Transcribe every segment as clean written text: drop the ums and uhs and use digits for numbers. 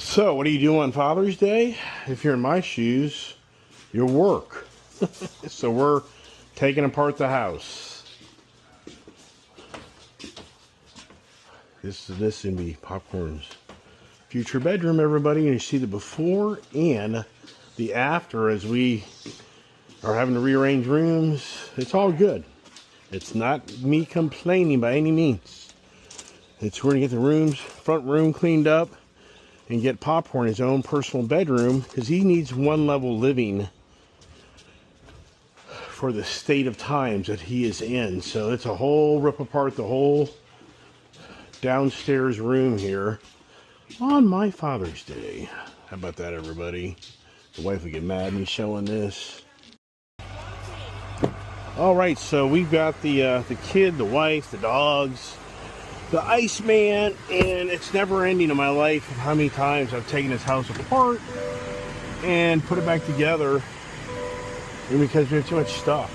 So, what do you do on Father's Day? If you're in my shoes, you work. So we're taking apart the house. This is gonna be Popcorn's future bedroom, everybody. And you see the before and the after as we are having to rearrange rooms. It's all good. It's not me complaining by any means. It's we're gonna get the rooms, front room cleaned up and get Popcorn his own personal bedroom because he needs one level living for the state of times that he is in. So it's a whole rip apart the whole downstairs room here on my Father's Day. How about that, everybody? The wife would get mad at me showing this. All right, so we've got the kid, the wife, the dogs, the Iceman, and it's never ending in my life of how many times I've taken this house apart and put it back together. And because we have too much stuff.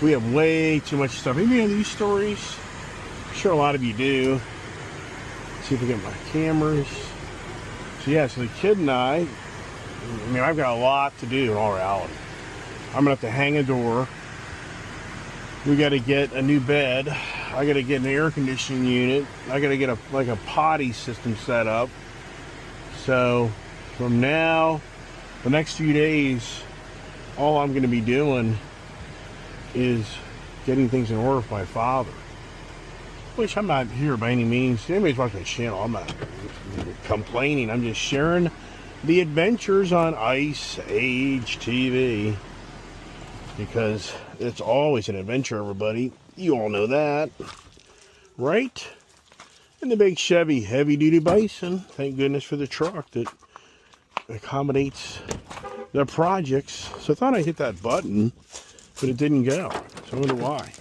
We have way too much stuff. Maybe you know these stories. I'm sure a lot of you do. Let's see if we get my cameras. So yeah, so the kid and I mean, I've got a lot to do in all reality. I'm gonna have to hang a door. We gotta get a new bed. I gotta get an air conditioning unit. I gotta get a potty system set up. So from now, the next few days, all I'm going to be doing is getting things in order for my father. Which I'm not here by any means. If anybody's watching my channel, I'm not complaining. I'm just sharing the adventures on Ice Age TV. Because it's always an adventure, everybody. You all know that. Right? And the big Chevy heavy-duty Bison. Thank goodness for the truck that accommodates the projects. So I thought I hit that button, but it didn't go. So I wonder why.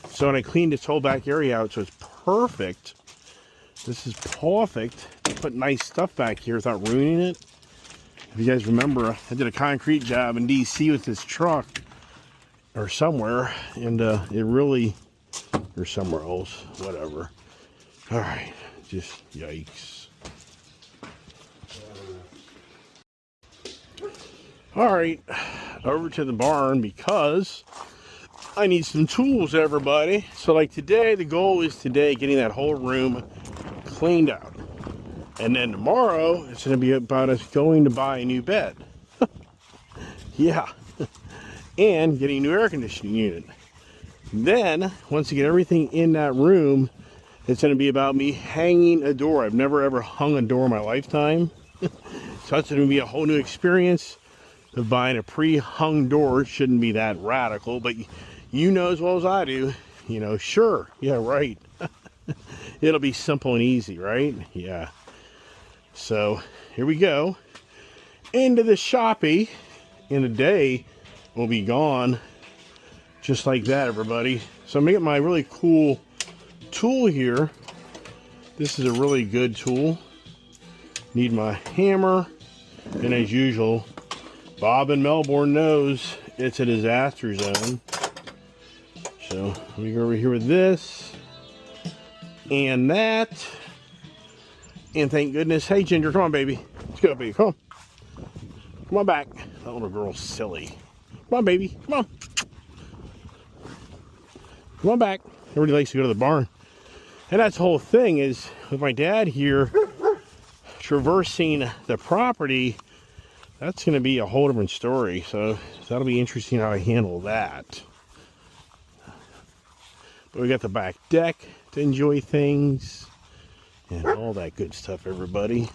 So when I cleaned this whole back area out, so it's perfect. This is perfect. Put nice stuff back here without ruining it. If you guys remember, I did a concrete job in DC with this truck, or somewhere, and it really, or somewhere else, whatever. All right, just yikes. All right, over to the barn because I need some tools, everybody. So like today, the goal is today getting that whole room cleaned out. And then tomorrow, it's going to be about us going to buy a new bed. Yeah. And getting a new air conditioning unit. Then, once you get everything in that room, it's going to be about me hanging a door. I've never ever hung a door in my lifetime. So that's going to be a whole new experience. Of buying a pre-hung door. Shouldn't be that radical, but you know as well as I do, you know, sure, yeah, right. It'll be simple and easy, right? Yeah. So here we go into the shoppy, and the day will be gone just like that, everybody. So I'm gonna get my really cool tool here. This is a really good tool. Need my hammer, and as usual, Bob in Melbourne knows it's a disaster zone. So let me go over here with this and that. And thank goodness. Hey, Ginger, come on, baby. Let's go, baby. Come on. Come on back. That little girl's silly. Come on, baby. Come on. Come on back. Everybody likes to go to the barn. And that's the whole thing is with my dad here traversing the property. That's going to be a whole different story, so that'll be interesting how I handle that. But we got the back deck to enjoy things and all that good stuff, everybody.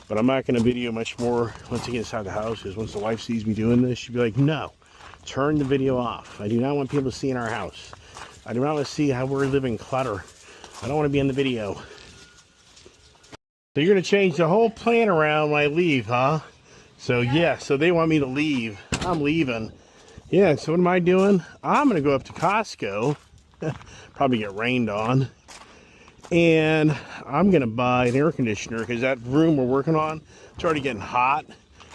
But I'm not going to video much more once I get inside the house, because once the wife sees me doing this, she'll be like, no, turn the video off. I do not want people to see in our house. I do not want to see how we're living clutter. I don't want to be in the video. So you're going to change the whole plan around when I leave, huh? So yeah, so they want me to leave. I'm leaving. Yeah, so what am I doing? I'm going to go up to Costco. Probably get rained on. And I'm going to buy an air conditioner because that room we're working on, it's already getting hot.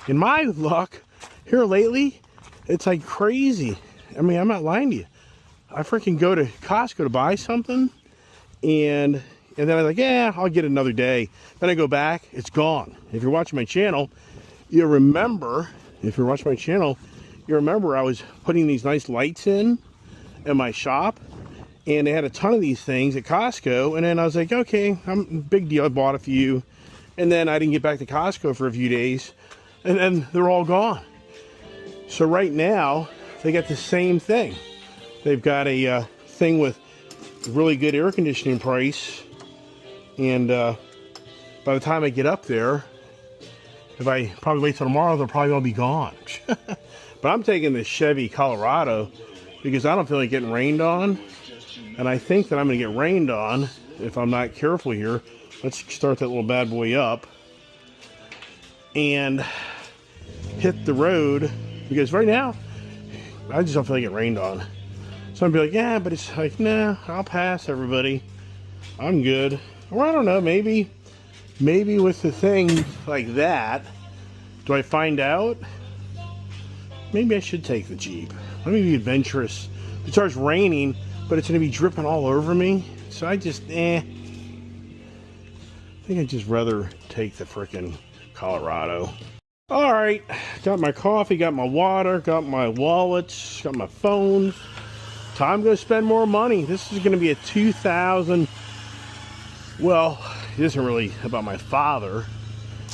In my luck, here lately, it's like crazy. I mean, I'm not lying to you. I freaking go to Costco to buy something, and and then I'm like, yeah, I'll get another day. Then I go back, it's gone. If you're watching my channel, you remember, I was putting these nice lights in my shop, and they had a ton of these things at Costco, and then I was like, okay, big deal, I bought a few, and then I didn't get back to Costco for a few days, and then they're all gone. So right now, they got the same thing. They've got a thing with really good air conditioning price, and by the time I get up there, if I probably wait till tomorrow, they'll probably all be gone. But I'm taking the Chevy Colorado because I don't feel like getting rained on, and I think that I'm going to get rained on if I'm not careful here. Let's start that little bad boy up and hit the road, because right now I just don't feel like getting rained on. So I'm be like, yeah, but it's like, nah, I'll pass, everybody. I'm good. Or I don't know, maybe with the thing like that, do I find out? Maybe I should take the Jeep. Let me be adventurous. It starts raining, but it's going to be dripping all over me. So I just, I think I'd just rather take the frickin' Colorado. All right, got my coffee, got my water, got my wallets, got my phones. Time to spend more money. This is going to be a 2000. Well, it isn't really about my father.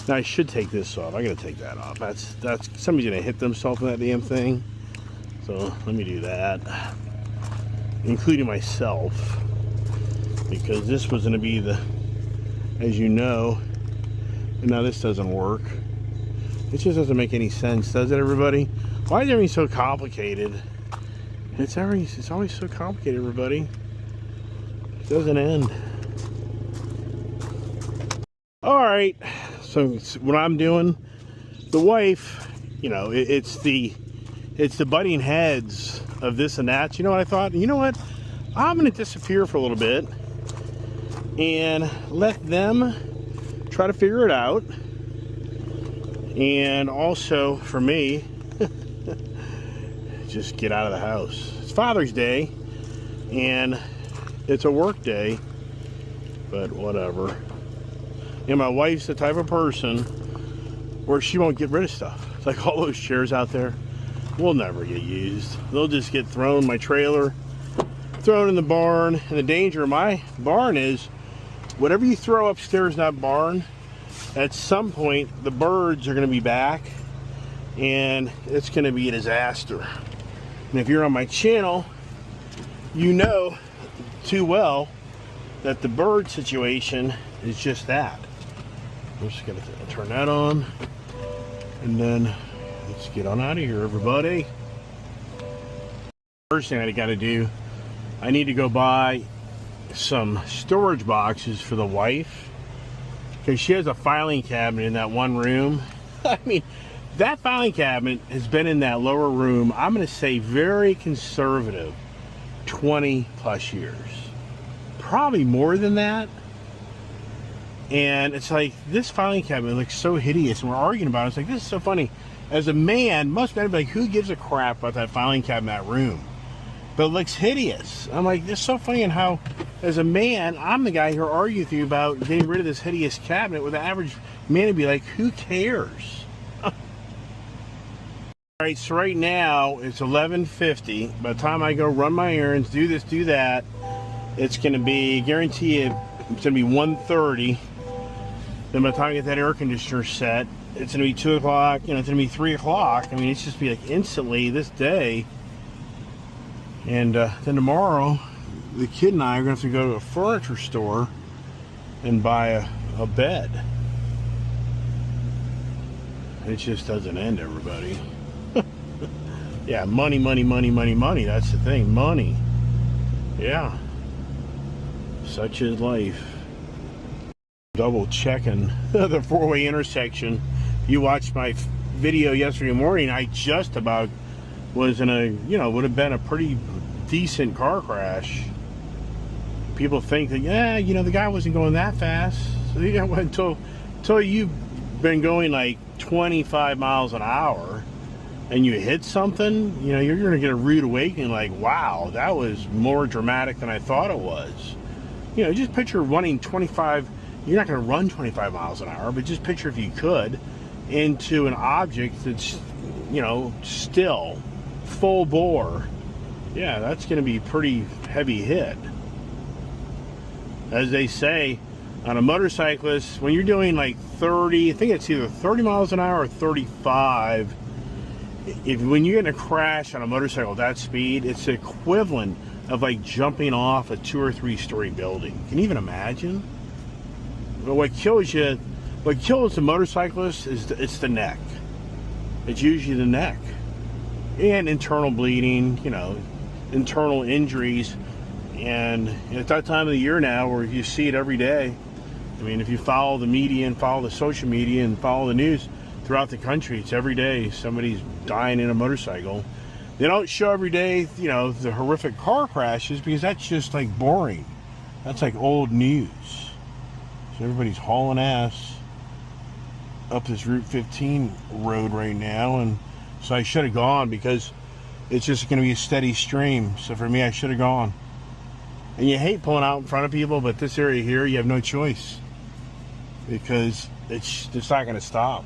Now I should take this off. I got to take that off. That's somebody's going to hit themselves in that damn thing. So let me do that, including myself, because this was going to be the, as you know, and now this doesn't work. It just doesn't make any sense, does it, everybody? Why is everything so complicated? It's always so complicated, everybody. It doesn't end. All right, so what I'm doing, the wife, you know, it's the butting heads of this and that. You know what I thought? You know what? I'm going to disappear for a little bit and let them try to figure it out. And also, for me, just get out of the house. It's Father's Day, and it's a work day, but whatever. And my wife's the type of person where she won't get rid of stuff. It's like all those chairs out there will never get used. They'll just get thrown in my trailer, thrown in the barn. And the danger of my barn is whatever you throw upstairs in that barn, at some point the birds are going to be back, and it's going to be a disaster. And if you're on my channel, you know too well that the bird situation is just that. I'm just going to turn that on, and then let's get on out of here, everybody. First thing I got to do, I need to go buy some storage boxes for the wife, because she has a filing cabinet in that one room. I mean, that filing cabinet has been in that lower room, I'm going to say very conservative, 20 plus years. Probably more than that. And it's like, this filing cabinet looks so hideous, and we're arguing about it. It's like, this is so funny. As a man, most men would be like, who gives a crap about that filing cabinet in that room? But it looks hideous. I'm like, this is so funny, and how, as a man, I'm the guy who argues with you about getting rid of this hideous cabinet, where the average man would be like, who cares? All right, so right now, it's 11:50. By the time I go run my errands, do this, do that, it's going to be, guarantee it, it's going to be 1:30. Then by the time I get that air conditioner set, it's going to be 2 o'clock, you know, it's going to be 3 o'clock. I mean, it's just be like instantly this day. And then tomorrow, the kid and I are going to have to go to a furniture store and buy a bed. It just doesn't end, everybody. Yeah, money, money, money, money, money. That's the thing, money. Yeah. Such is life. Double checking the four-way intersection. You watched my video yesterday morning. I just about was in a, you know, would have been a pretty decent car crash. People think that, yeah, you know, the guy wasn't going that fast. So, you know, until you've been going like 25 miles an hour and you hit something, you know, you're going to get a rude awakening like, wow, that was more dramatic than I thought it was. just picture running 25, you're not going to run 25 miles an hour, but just picture if you could, into an object that's, still full bore. Yeah, that's going to be a pretty heavy hit. As they say, on a motorcyclist, when you're doing like 30, I think it's either 30 miles an hour or 35, when you get in a crash on a motorcycle at that speed, it's the equivalent of like jumping off a 2 or 3 story building. Can you even imagine? But what kills a motorcyclist is it's the neck. It's usually the neck. And internal bleeding, internal injuries. And at that time of the year now where you see it every day, I mean, if you follow the media and follow the social media and follow the news throughout the country, it's every day somebody's dying in a motorcycle. They don't show every day, the horrific car crashes because that's just like boring. That's like old news. So everybody's hauling ass up this Route 15 road right now, and so I should have gone because it's just going to be a steady stream. So for me, I should have gone. And you hate pulling out in front of people, but this area here, you have no choice because it's not going to stop.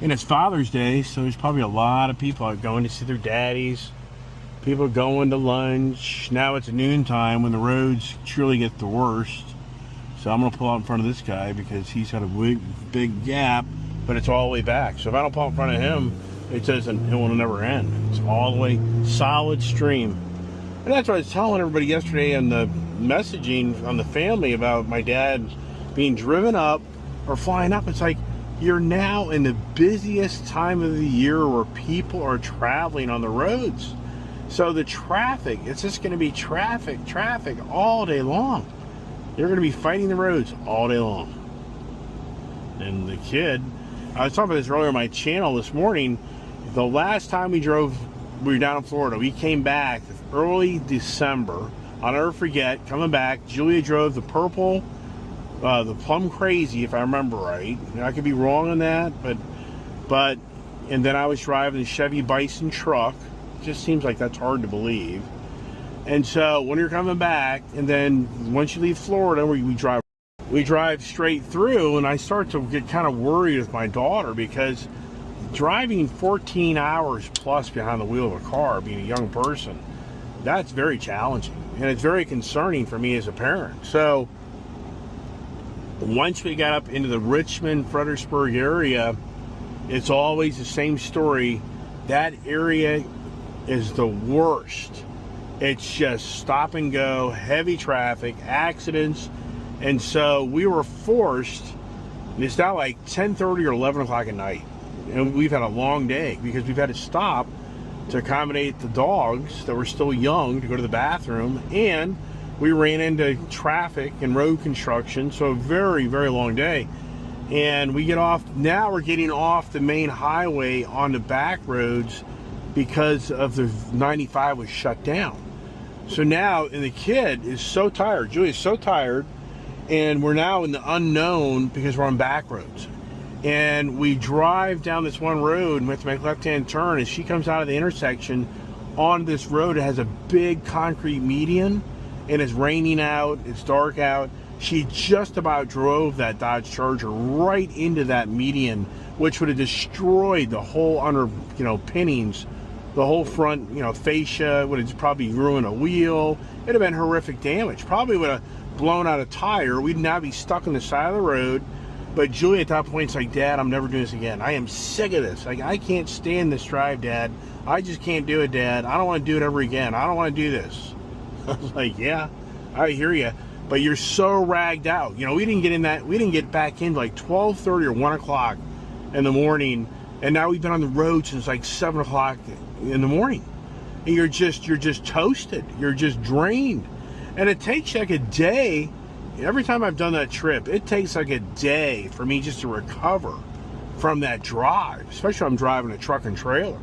And it's Father's Day, so there's probably a lot of people out going to see their daddies. People going to lunch. Now it's noontime when the roads truly get the worst. So I'm going to pull out in front of this guy because he's got a big gap, but it's all the way back. So if I don't pull out in front of him, it will never end. It's all the way solid stream. And that's what I was telling everybody yesterday in the messaging on the family about my dad being driven up or flying up. It's like, you're now in the busiest time of the year where people are traveling on the roads. So the traffic, it's just going to be traffic all day long. You're going to be fighting the roads all day long. And the kid, I was talking about this earlier on my channel this morning. The last time we were down in Florida. We came back early December. I'll never forget coming back. Julia drove the purple, the Plum Crazy, if I remember right. I could be wrong on that, but and then I was driving the Chevy Bison truck. It just seems like that's hard to believe. And so when you're coming back, and then once you leave Florida, we drive straight through, and I start to get kind of worried with my daughter because driving 14 hours plus behind the wheel of a car, being a young person, that's very challenging, and it's very concerning for me as a parent. So once we got up into the Richmond, Fredericksburg area, it's always the same story. That area is the worst. It's just stop and go, heavy traffic, accidents. And so we were forced, it's now like 10:30 or 11 o'clock at night. And we've had a long day because we've had to stop to accommodate the dogs that were still young to go to the bathroom. And we ran into traffic and road construction. So a very, very long day. And we get off, now we're getting off the main highway on the back roads because of the 95 was shut down. So now, and the kid is so tired, Julia's so tired, and we're now in the unknown because we're on back roads. And we drive down this one road and we have to make a left-hand turn, and she comes out of the intersection on this road. It has a big concrete median, and it's raining out, it's dark out. She just about drove that Dodge Charger right into that median, which would have destroyed the whole pinnings, the whole front, fascia, would have probably ruined a wheel. It'd have been horrific damage. Probably would have blown out a tire. We'd now be stuck on the side of the road. But Julia at that point is like, Dad, I'm never doing this again. I am sick of this. Like, I can't stand this drive, Dad. I just can't do it, Dad. I don't want to do it ever again. I don't want to do this. I was like, yeah, I hear you. But you're so ragged out. We didn't get back in like 12:30 or 1 o'clock in the morning. And now we've been on the road since like 7 o'clock in the morning. And you're just toasted. You're just drained. And it takes like a day. Every time I've done that trip, it takes like a day for me just to recover from that drive, especially when I'm driving a truck and trailer.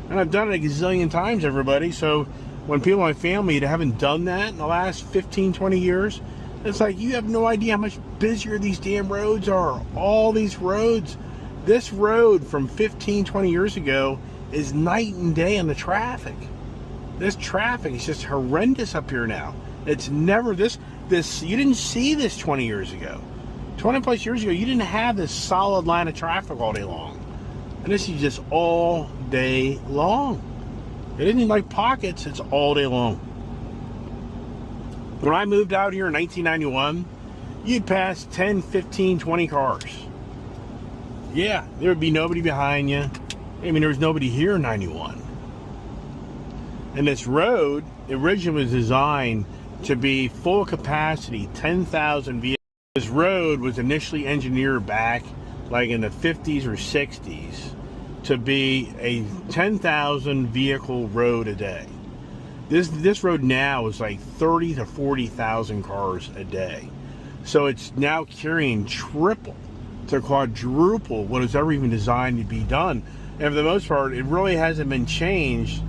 And I've done it a gazillion times, everybody. So when people in my family that haven't done that in the last 15, 20 years, it's like, you have no idea how much busier these damn roads are. All these roads. This road from 15, 20 years ago is night and day on the traffic. This traffic is just horrendous up here now. It's never this. You didn't see this 20 years ago. 20 plus years ago, you didn't have this solid line of traffic all day long. And this is just all day long. It isn't like pockets, it's all day long. When I moved out here in 1991, you'd pass 10, 15, 20 cars. Yeah, there would be nobody behind you. I mean, there was nobody here in 91. And this road originally was designed to be full capacity, 10,000 vehicles. This road was initially engineered back like in the 50s or 60s to be a 10,000 vehicle road a day. This road now is like 30 to 40,000 cars a day. So it's now carrying triple to quadruple what was ever even designed to be done. And for the most part, it really hasn't been changed.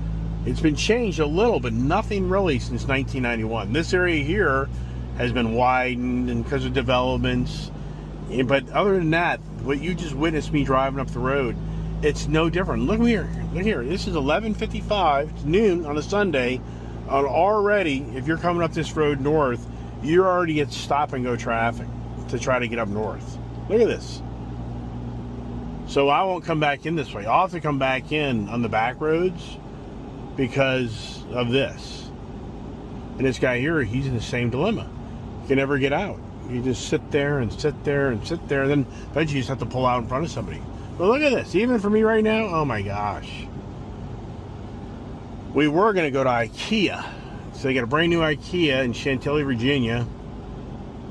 It's been changed a little, but nothing really since 1991. This area here has been widened and because of developments. But other than that, what you just witnessed me driving up the road, it's no different. Look here. Look here. This is 11:55. It's noon on a Sunday. And already, if you're coming up this road north, you're already at stop and go traffic to try to get up north. Look at this. So I won't come back in this way. I'll have to come back in on the back roads because of this. And this guy here, he's in the same dilemma. You can never get out. You just sit there and sit there and sit there, and then eventually you just have to pull out in front of somebody. But look at this. Even for me right now, oh my gosh. We were going to go to IKEA. So they got a brand new IKEA in Chantilly, Virginia.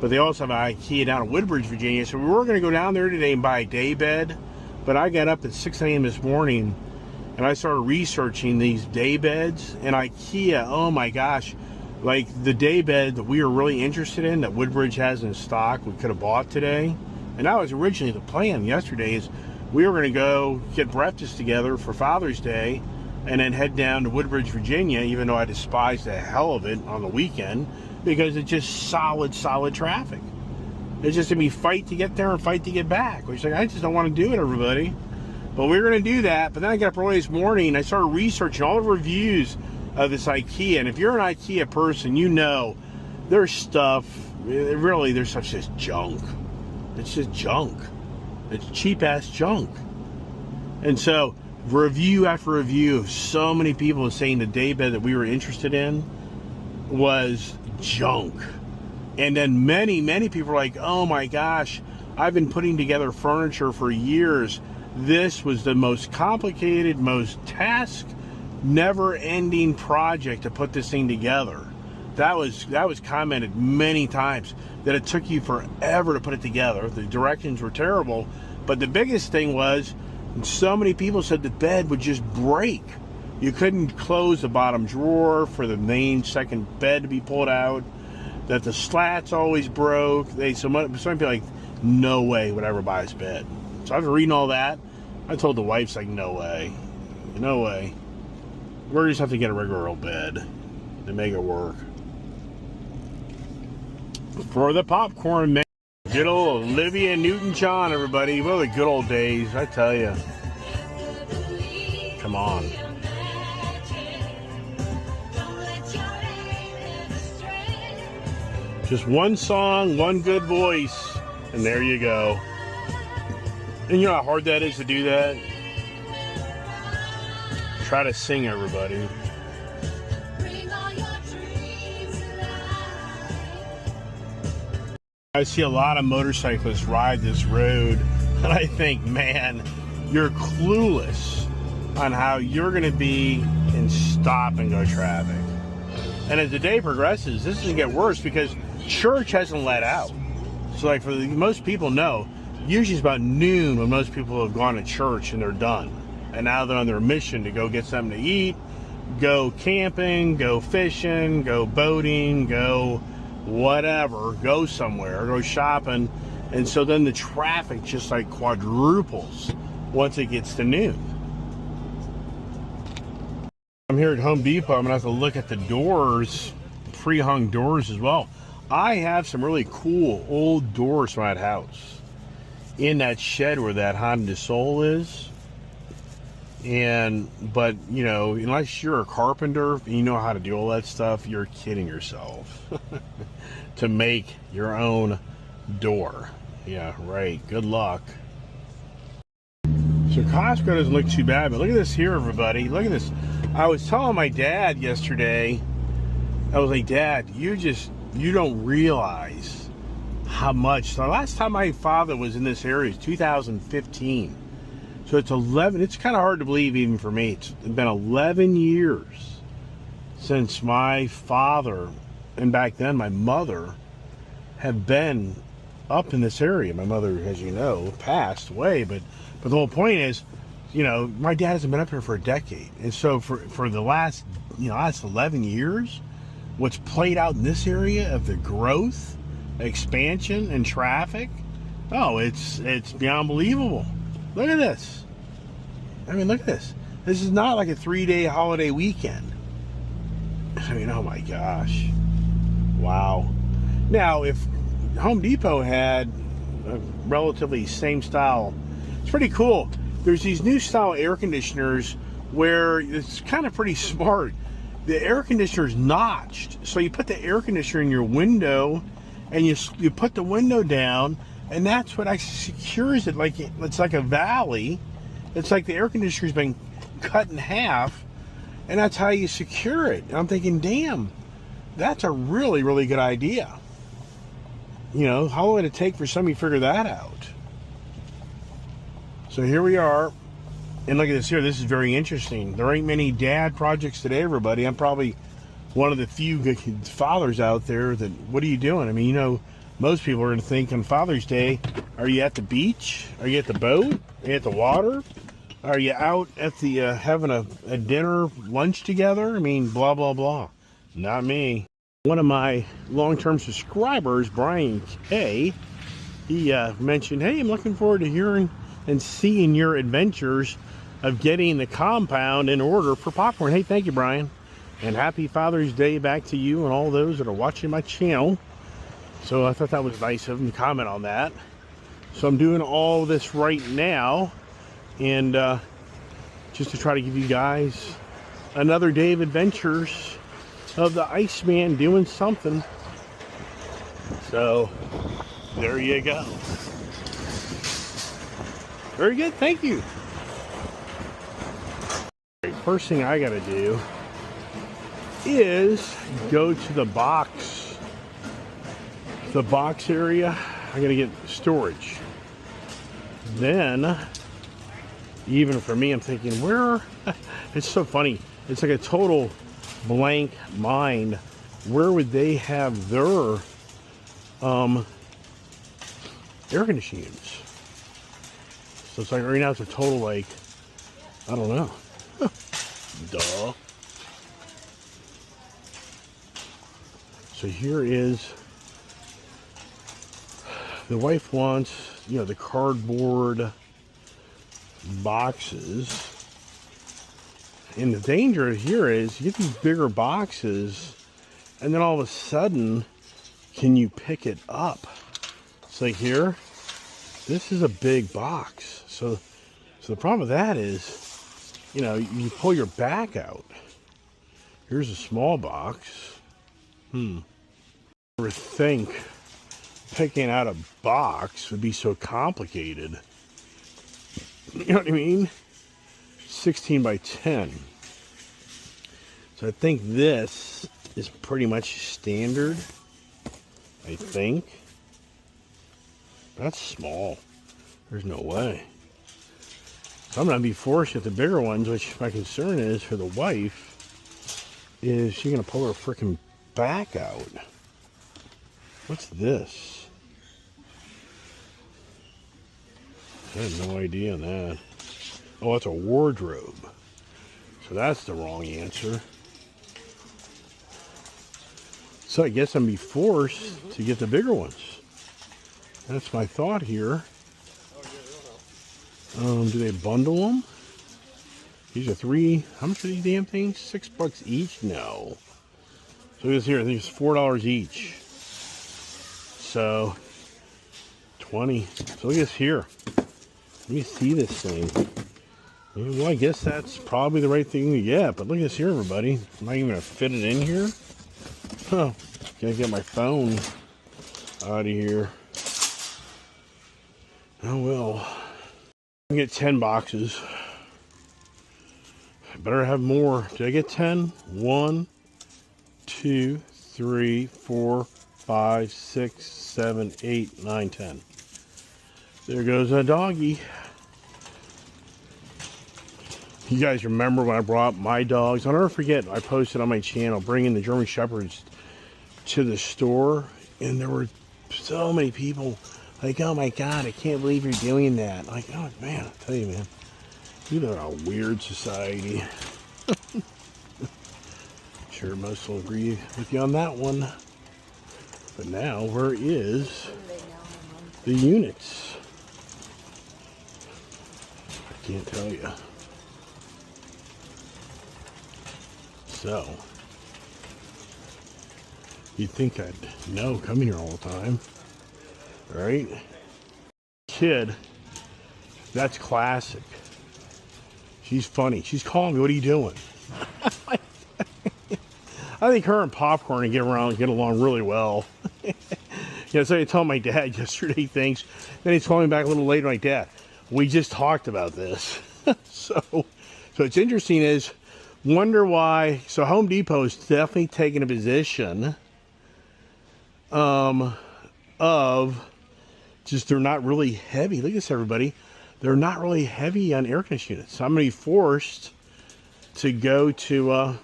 But they also have an IKEA down in Woodbridge, Virginia. So we were going to go down there today and buy a day bed. But I got up at 6 a.m. this morning and I started researching these day beds. And IKEA, oh my gosh. Like the day bed that we were really interested in that Woodbridge has in stock, we could have bought today. And that was originally the plan yesterday, is we were going to go get breakfast together for Father's Day and then head down to Woodbridge, Virginia, even though I despise the hell of it on the weekend because it's just solid traffic. It's just going to be fight to get there and fight to get back, which like, I just don't want to do it, everybody. But we were going to do that. But then I got up early this morning and I started researching all the reviews of this IKEA. And if you're an IKEA person, you know there's stuff, really, there's such as junk. It's just junk. It's cheap-ass junk. And so, review after review of so many people saying the day bed that we were interested in was junk. And then many people were like, oh my gosh, I've been putting together furniture for years. This was the most complicated, most task, never-ending project to put this thing together. That was commented many times, that it took you forever to put it together. The directions were terrible. But the biggest thing was, so many people said the bed would just break. You couldn't close the bottom drawer for the main second bed to be pulled out. That the slats always broke. Some people like, no way would I ever buy this bed. So I was reading all that. I told the wife, like, no way. No way. We're just have to get a regular old bed to make it work. For the popcorn, man. Good old Olivia Newton-John, everybody. What are the good old days, I tell you. Come on. Just one song, one good voice, and there you go. And you know how hard that is to do that? Try to sing, everybody. I see a lot of motorcyclists ride this road, and I think, man, you're clueless on how you're going to be in stop and go traffic. And as the day progresses, this is going to get worse because church hasn't let out. So like most people know, usually it's about noon when most people have gone to church and they're done. And now they're on their mission to go get something to eat, go camping, go fishing, go boating, go whatever, go somewhere, go shopping. And so then the traffic just like quadruples once it gets to noon. I'm here at Home Depot. I'm gonna have to look at the doors, pre-hung doors as well. I have some really cool old doors from that house in that shed where that Honda Soul is. But you know, unless you're a carpenter and you know how to do all that stuff, you're kidding yourself. To make your own door. Yeah, right. Good luck. So Costco doesn't look too bad, but look at this here, everybody. Look at this. I was telling my dad yesterday, I was like, Dad, you don't realize how much. The last time my father was in this area was 2015. So it's kind of hard to believe even for me. It's been 11 years since my father, and back then my mother, have been up in this area. My mother, as you know, passed away, but the whole point is, you know, my dad hasn't been up here for a decade. And so for the last 11 years, what's played out in this area of the growth, expansion, and traffic, it's beyond believable. Look at this. I mean, look at this. This is not like a 3-day holiday weekend. I mean, oh my gosh. Wow. Now, if Home Depot had a relatively same style, it's pretty cool. There's these new style air conditioners where it's kind of pretty smart. The air conditioner is notched, so you put the air conditioner in your window, and you put the window down, and that's what actually secures it. Like it's like a valley. It's like the air conditioner's been cut in half, and that's how you secure it. And I'm thinking, damn, that's a really, really good idea. You know, how long would it take for somebody to figure that out? So here we are. And look at this here. This is very interesting. There ain't many dad projects today, everybody. I'm probably one of the few fathers out there that, what are you doing? I mean, you know, most people are going to think on Father's Day, are you at the beach? Are you at the boat? Are you at the water? Are you out at the having a dinner, lunch together? I mean, blah, blah, blah. Not me. One of my long-term subscribers, Brian K., he mentioned, hey, I'm looking forward to hearing and seeing your adventures of getting the compound in order for popcorn. Hey, thank you, Brian. And happy Father's Day back to you and all those that are watching my channel. So I thought that was nice of him to comment on that. So I'm doing all this right now, and just to try to give you guys another day of adventures of the Iceman doing something. So there you go. Very good, thank you. First thing I gotta do is go to the box area. I gotta get storage. Then, even for me, I'm thinking, where? It's so funny. It's like a total blank mind. Where would they have their air conditioning units? So it's like right now it's a total, like, I don't know. Duh. So here is, the wife wants, you know, the cardboard boxes. And the danger here is you get these bigger boxes, and then all of a sudden, can you pick it up? It's like here, this is a big box. So the problem with that is, you know, you pull your back out. Here's a small box. Never think picking out a box would be so complicated. You know what I mean? 16 by 10. So I think this is pretty much standard. I think. That's small. There's no way. So I'm going to be forced with the bigger ones, which my concern is for the wife, is she's going to pull her freaking back out. What's this? I have no idea on that. Oh, it's a wardrobe. So that's the wrong answer. So I guess I'm be forced to get the bigger ones. That's my thought here. Do they bundle them? These are three. How much are these damn things? $6 each? No. So this here, I think it's $4 each. So 20. So look at this here. Let me see this thing. Yeah, well, I guess that's probably the right thing to get, but look at this here, everybody. Am I even going to fit it in here? Huh. Gotta get my phone out of here. Oh, well. I can get 10 boxes. I better have more. Did I get 10? 1, 2, 3, 4, 5, 6, 7, 8, 9, 10. There goes a doggy. You guys remember when I brought my dogs? I'll never forget, I posted on my channel bringing the German Shepherds to the store, and there were so many people like, oh my God, I can't believe you're doing that. Like, oh man, I tell you, man, you know, a weird society. Sure, most will agree with you on that one. But now, where is the units? I can't tell you. So, you'd think I'd know coming here all the time, right? Kid, that's classic. She's funny. She's calling me, what are you doing? I think her and Popcorn get along really well. Yeah, so I told my dad yesterday, thanks. Then he's calling me back a little later, like, Dad, we just talked about this. So it's interesting is, wonder why, so Home Depot is definitely taking a position of just they're not really heavy. Look at this, everybody. They're not really heavy on air conditioning units. So I'm going to be forced to go to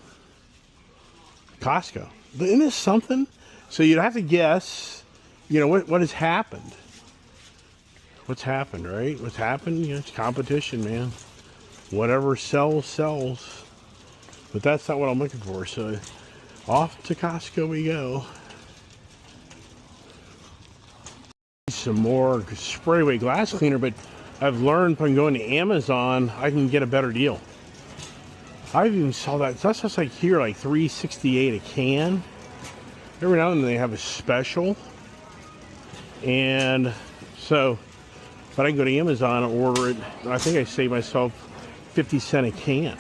Costco. But isn't this something? So you'd have to guess, you know, what has happened. What's happened, right? What's happened? You know, it's competition, man. Whatever sells, sells. But that's not what I'm looking for. So off to Costco we go. Some more spray away glass cleaner, but I've learned from going to Amazon, I can get a better deal. I even saw that. That's just like here, like $3.68 a can. Every now and then they have a special. And so, but I can go to Amazon and order it. I think I saved myself 50 cents a can.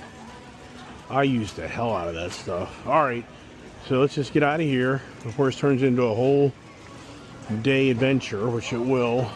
I used the hell out of that stuff. All right, so let's just get out of here before it turns into a whole day adventure, which it will.